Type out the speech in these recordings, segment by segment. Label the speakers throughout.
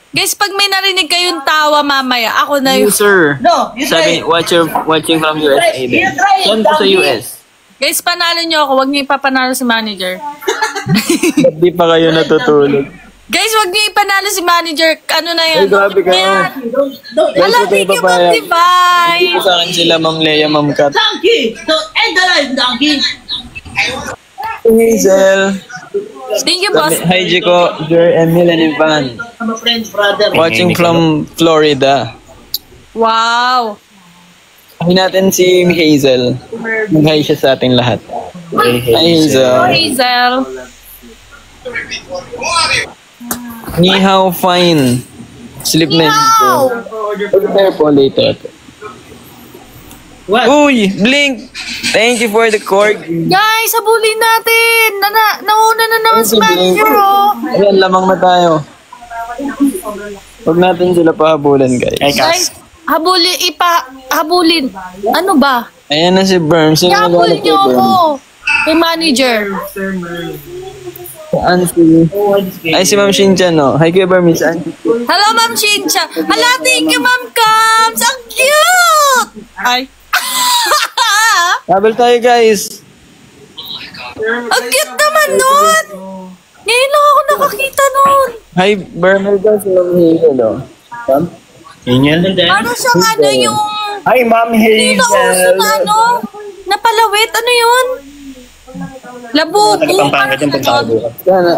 Speaker 1: Guys, pag may narinig kayong tawa mamaya, ako na
Speaker 2: You,
Speaker 1: yung...
Speaker 2: sir.
Speaker 3: No, you try.
Speaker 2: Sabi, watching from USA din.
Speaker 3: You try it,
Speaker 2: Saan po sa
Speaker 3: donkey.
Speaker 2: US?
Speaker 1: Guys, panalo nyo ako. Huwag nyo ipapanalo si manager.
Speaker 2: Ba't di pa kayo natutulog?
Speaker 1: Guys, huwag nyo ipanalo si manager. Ano na yan?
Speaker 2: Ay, grabe kayo.
Speaker 1: Yan.
Speaker 3: Don't
Speaker 1: Hala,
Speaker 2: Guys,
Speaker 1: thank you,
Speaker 2: papaya.
Speaker 1: Ma'am Divine.
Speaker 2: Sa akin sila, Ma'am Leia, Ma'am Kat.
Speaker 3: donkey. Don't end the life, donkey.
Speaker 2: Hazel.
Speaker 1: Thank you, boss.
Speaker 2: Hi, Jico, Jer, Emil, and Ivan.
Speaker 3: I'm a friend's brother.
Speaker 2: Watching from Florida.
Speaker 1: Wow.
Speaker 2: Hi natin si Hazel. Mag-hi siya sa ating lahat. Hi, Hazel.
Speaker 1: Hazel.
Speaker 2: Ni hao, fine. Sleep na
Speaker 1: Wow.
Speaker 2: yun. Prepare po later.
Speaker 3: What?
Speaker 2: Uy, Blink! Thank you for the cork.
Speaker 1: Guys, habulin natin. Nauna na naman si manager, oh.
Speaker 2: Ayan, lamang na tayo. Huwag natin sila pahabulin, guys.
Speaker 1: Guys, habulin. Ano ba?
Speaker 2: Ayan na si Berm. Sino
Speaker 1: Habulin
Speaker 2: naglalagay
Speaker 1: nyo
Speaker 2: kay
Speaker 1: ako.
Speaker 2: Berm?
Speaker 1: Kay manager.
Speaker 2: Saan si... Ay, si Ma'am Shinchan, no? Hi, kuya Berm. Saan?
Speaker 1: Hello, Ma'am Chincha. Hala, thank you, Ma'am Cams. Ang cute! Ay.
Speaker 2: Habol tayo, guys.
Speaker 1: Ang cute naman nun. Ngayon lang ako nakakita nun.
Speaker 2: Hi, Berm. Hello, si Ma'am Hazel, no?
Speaker 4: Angel?
Speaker 1: Parang siyang ano yung...
Speaker 4: Hi, Ma'am
Speaker 1: Yung nauso
Speaker 4: Hazel!
Speaker 1: na ano? Napalawit. Ano yun? Labubo.
Speaker 4: Pampanga dyan, punta ka bukas.
Speaker 2: Sana.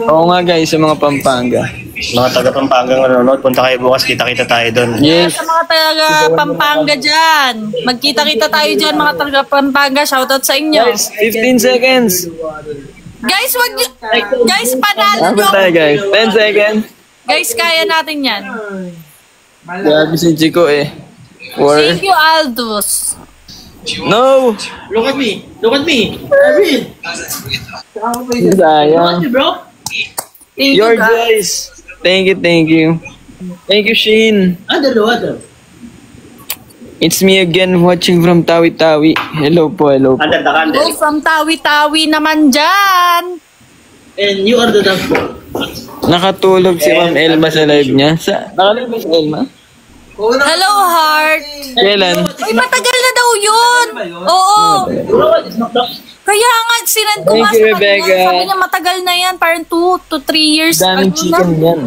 Speaker 2: Oo nga, guys, sa mga Pampanga.
Speaker 4: Mga taga-Pampanga nanonood, punta kayo bukas, kita-kita tayo doon.
Speaker 2: Yes.
Speaker 1: Sa mga taga Pampanga dyan. Magkita-kita tayo dyan, mga taga Pampanga. Shoutout sa inyo.
Speaker 2: Guys, 15 seconds.
Speaker 1: Guys, guys, panalo
Speaker 2: Habol
Speaker 1: nyo.
Speaker 2: tayo, guys. 10 seconds.
Speaker 1: Guys, kaya natin yan.
Speaker 2: Grabe si Chico, eh.
Speaker 1: Thank you, Aldous.
Speaker 2: No!
Speaker 3: Look at me. Look at me. Erwin. Look at
Speaker 2: Sayang.
Speaker 3: me, bro.
Speaker 1: Thank you,
Speaker 2: Your
Speaker 1: guys.
Speaker 2: guys. Thank you, thank you. Thank you, Sheen.
Speaker 3: Under the water.
Speaker 2: It's me again watching from Tawi-Tawi. Hello po, hello po.
Speaker 4: Under the
Speaker 1: Go
Speaker 4: candle.
Speaker 1: from Tawi-Tawi naman dyan.
Speaker 3: And you are the dance.
Speaker 2: Nakatulog si Ma'am Elma sa live niya. Nakalive ba si Elma?
Speaker 1: Hello, Heart.
Speaker 2: Kailan?
Speaker 1: Uy, matagal na daw yun. Oo. Kaya nga, sinend ko nga
Speaker 2: Thank you,
Speaker 1: sa kanya.
Speaker 2: Rebecca.
Speaker 1: Sabi niya matagal na yan. Parang 2 to 3 years.
Speaker 2: Daming
Speaker 1: Ano
Speaker 2: chicken
Speaker 1: na?
Speaker 2: yan.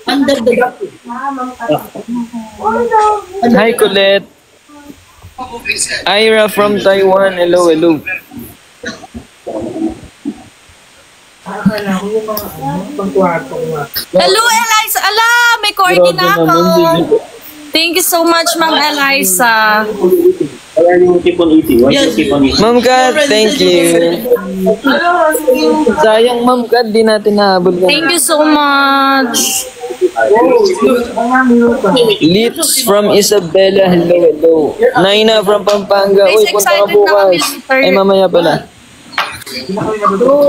Speaker 3: Under the water.
Speaker 2: Hi, Colette. Ira from Taiwan. Hello, hello.
Speaker 1: Hello, Eliza. Ala, may corny na ako. Thank you so much, Ma'am Eliza.
Speaker 4: Why are you keep on eating? Why you keep on eating?
Speaker 2: Ma'am Kat, thank you. Sayang, Ma'am Kat, di natin nahabol ka.
Speaker 1: Thank you so much.
Speaker 2: Lips from Isabela. Hello, hello. Naina from Pampanga.
Speaker 1: Guys,
Speaker 2: Uy, punta ka
Speaker 1: excited na
Speaker 2: bukas.
Speaker 1: kami later.
Speaker 2: Ay, mamaya pala.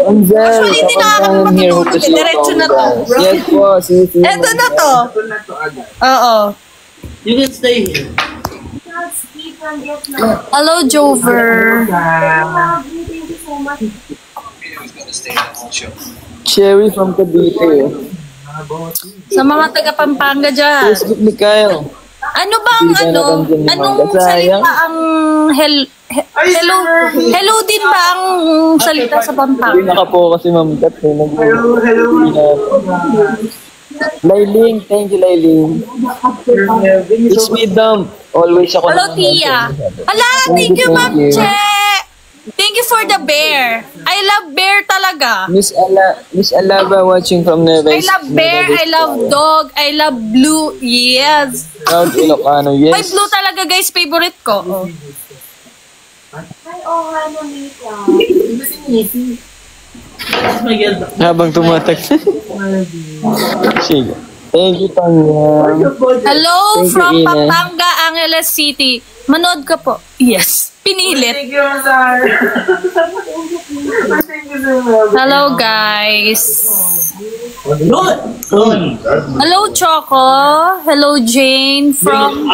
Speaker 2: Angel,
Speaker 1: Actually, hindi na ako
Speaker 2: kapantahan here.
Speaker 1: matulog.
Speaker 2: Hope to see you
Speaker 1: Diretso na to.
Speaker 2: Yes po, see you.
Speaker 1: Eto na to. Oo.
Speaker 3: You can stay here.
Speaker 1: Hello, Jover.
Speaker 2: Cherry from Cavite.
Speaker 1: Sa mga taga-Pampanga dyan.
Speaker 2: Facebook ni Kyle.
Speaker 1: Ano bang
Speaker 2: Hindi ka
Speaker 1: ano?
Speaker 2: nakandiyan ni
Speaker 1: Anong
Speaker 2: Mangga. Sayang.
Speaker 1: salita ang hello? Hello din ba ang salita sa
Speaker 2: Hindi
Speaker 1: Pampanga?
Speaker 2: nakapokus si Ma'am Kat. Hello, hello. Lailing, thank you, Lailing. It's me, Dump. Always ako.
Speaker 1: Hello, Tia. Ala, thank you, Ma'am Che. Thank you for the bear. I love bear talaga.
Speaker 2: Miss Alaba watching from Nueva
Speaker 1: I love bear, I love dog, I love blue. Yes.
Speaker 2: Proud Ilocano,
Speaker 1: Ay,
Speaker 2: yes.
Speaker 1: blue talaga, guys. Favorite ko. Oh.
Speaker 3: That's my girl.
Speaker 2: Habang tumatag. Sige. Thank you, Tanya.
Speaker 1: Hello
Speaker 2: Thank you,
Speaker 1: from
Speaker 2: Ina.
Speaker 1: Pampanga, Angeles City. Manood ka po. Yes. Pinilit. Hello, guys. Hello, Choco. Hello, Jane from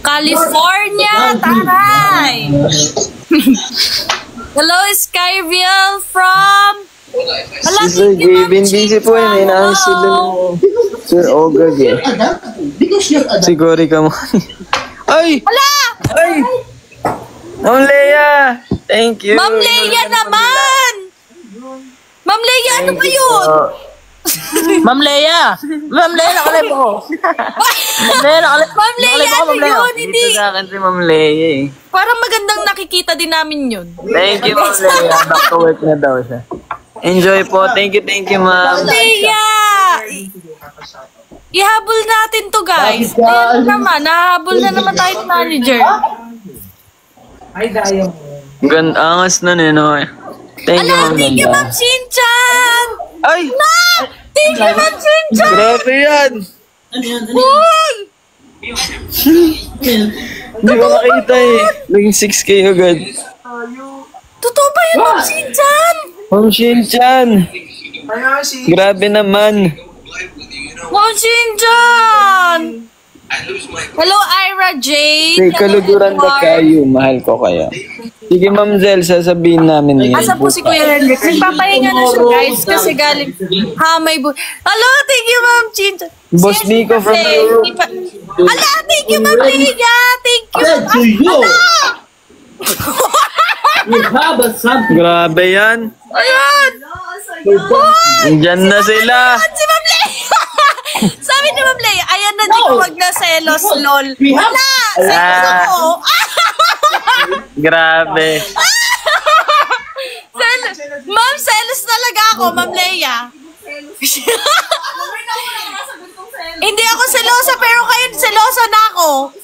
Speaker 1: California. Taray. Hello, Skyville from Hala,
Speaker 2: Si Sir
Speaker 1: thank you, Ma'am
Speaker 2: Gavin, busy po yun. Inaayos sila
Speaker 1: Hello.
Speaker 2: ng Sir Ogag eh.
Speaker 3: Because you're a
Speaker 2: Siguro ka mo. Ay!
Speaker 1: Hala!
Speaker 2: Ay! Ma'am Leia! Thank you.
Speaker 1: Ma'am Leia naman! Ma'am Leia, ano ba yun?
Speaker 5: Ma'am Leia! Ma'am Leia, nakalive ako. Ma'am Leia,
Speaker 1: Ma'am Leia, ano yun? Hindi.
Speaker 2: Dito sa akin si Ma'am Leia eh.
Speaker 1: Parang magandang nakikita din namin yun.
Speaker 2: Thank you, Ma'am Leia. Back to work na daw siya. Enjoy po. Thank you,
Speaker 1: Ma'am
Speaker 2: Ma'am.
Speaker 1: Leia! Ihabol natin to, guys. Ayan naman, nahabol na naman tayo ng manager.
Speaker 3: Ay, daya mo.
Speaker 2: Angas na no eh. Thank you,
Speaker 1: Ala,
Speaker 2: Ma'am
Speaker 1: thank you,
Speaker 2: Leia.
Speaker 1: Ma'am Shinchan!
Speaker 2: Ay!
Speaker 1: Thank you, Ma'am Shinchan!
Speaker 2: Grabe yan!
Speaker 3: Ano yan?
Speaker 1: Uy!
Speaker 2: Hindi ko makita eh. Naging 6K agad.
Speaker 1: Totoo ba yun, Ma'am Shinchan?
Speaker 2: Ma'am Shinchan!
Speaker 3: Kaya si...
Speaker 2: Grabe naman!
Speaker 1: Ma'am Shinchan! Hello, Ira Jane.
Speaker 2: Kay kaluguran na kayo, mahal ko kaya. Sige, Ma'am Zel, sasabihin namin yan.
Speaker 1: Asa po si Kuya Hendrik? Nagpapahinga na siya, guys, kasi galing hamay bu... Hello, thank you, Ma'am Shinchan.
Speaker 2: Boss Nico from Europe.
Speaker 1: Ala, thank you, Ma'am Liga. Thank you.
Speaker 3: Said to you! You have a something.
Speaker 2: Grabe yan.
Speaker 1: Ayan.
Speaker 2: Diyan na sila.
Speaker 1: Si Ma'am Leia. Sabi ni Ma'am Leia, ayan na, di ko wag na selos, lol. Wala, selos ako.
Speaker 2: Grabe.
Speaker 1: Ma'am, selos talaga ako, Ma'am Leia. Hindi ako selosa, pero kayo selosa na ako.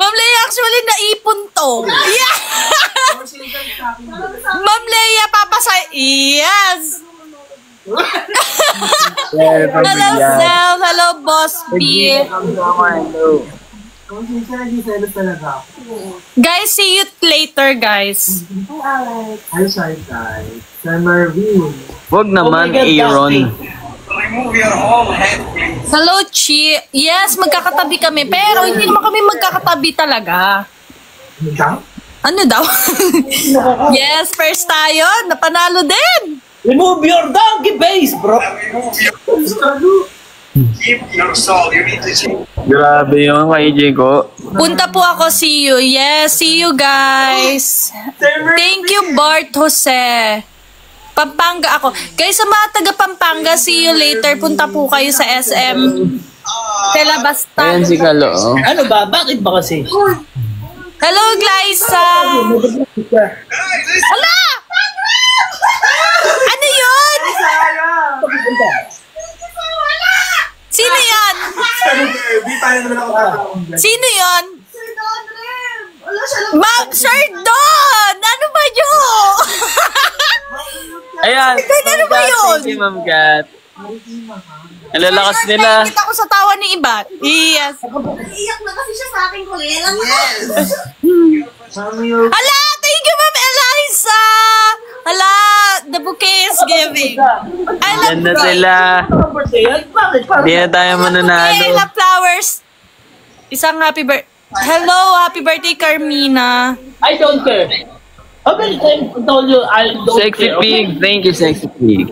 Speaker 1: Ma'am Leia, actually, naipon to. Yeah. Ma'am Leia, papasay. Yes. Hello, Sel. Hello, Boss B. Guys, see you later, guys.
Speaker 3: Ay, sorry, guys. Sa Marvin.
Speaker 2: Wag naman, Aaron.
Speaker 1: Hello, Chi. Yes, magkakatabi kami. Pero hindi naman kami magkakatabi talaga. Ano daw? Yes, first tayo. Napanalo din.
Speaker 5: Remove your donkey face, bro!
Speaker 2: Grabe yun kay Jigo.
Speaker 1: Punta po ako, see you. Yes, see you guys. Thank you, Bart Jose. Pampanga ako. Guys, sa mga taga Pampanga, see you later. Punta po kayo sa SM. Tela Basta.
Speaker 2: Ayan si Kalo. Oh.
Speaker 5: Ano ba? Bakit ba kasi?
Speaker 1: Hello, Glyza. Hala! Ano yun? Sino yan? Sino yun? Sir Don! Ano ba yun?
Speaker 2: Ayan.
Speaker 1: Ano ba yun?
Speaker 2: Thank you, Ma'am Kat. Ang lalakas nila.
Speaker 1: Kita ko sa tawa ni Ibat. Yes.
Speaker 6: Iyak na kasi siya sa akin ko. Yes.
Speaker 1: Hala! Thank you, Ma'am Eliza! Hala! The bouquet is giving. I love
Speaker 2: Diyan na sila. Hindi na tayo
Speaker 1: Okay,
Speaker 2: mananalo.
Speaker 1: love flowers. Isang happy birthday. Hello, happy birthday, Carmina.
Speaker 5: I don't care. How many times I told you I don't
Speaker 2: Sexy
Speaker 5: care?
Speaker 2: Pig. Thank you, Sexy Pig.